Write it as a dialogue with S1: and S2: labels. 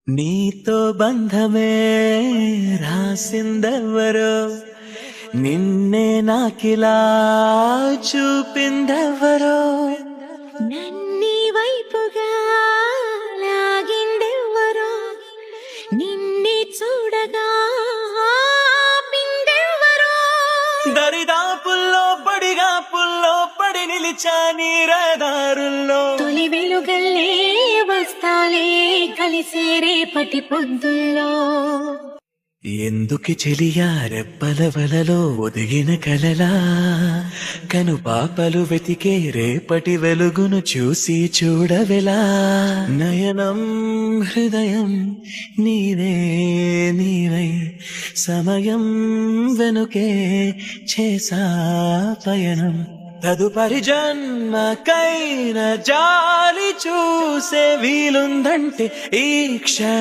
S1: నీతో బంధమే రాసిందెవ్వరో, నిన్నే నాకిలా చూపిందెవ్వరో.
S2: నన్ని వైపుగా లాగిందెవ్వరో, నిన్నే చూడగా ఆపిందెవ్వరో.
S1: దరిదాపుల్లో పడిగా పుల్లో పడి నిలిచా నీ రహదారుల్లో.
S2: తొలి వెలుగల్లే వస్తాలే కలిసే రేపటి పొద్దుల్లో.
S1: ఎందుకి చెలియా రెప్పల వలలో ఒదిగిన కలలా, కను పాపలు వెతికే రేపటి వెలుగును చూసి చూడవెలా. నయనం హృదయం నీవే నీవై, సమయం వెనుకే చేసా పయనం. తదుపరి జన్మకైన జాలి చూసే వీలుందంటే ఈ క్షణం.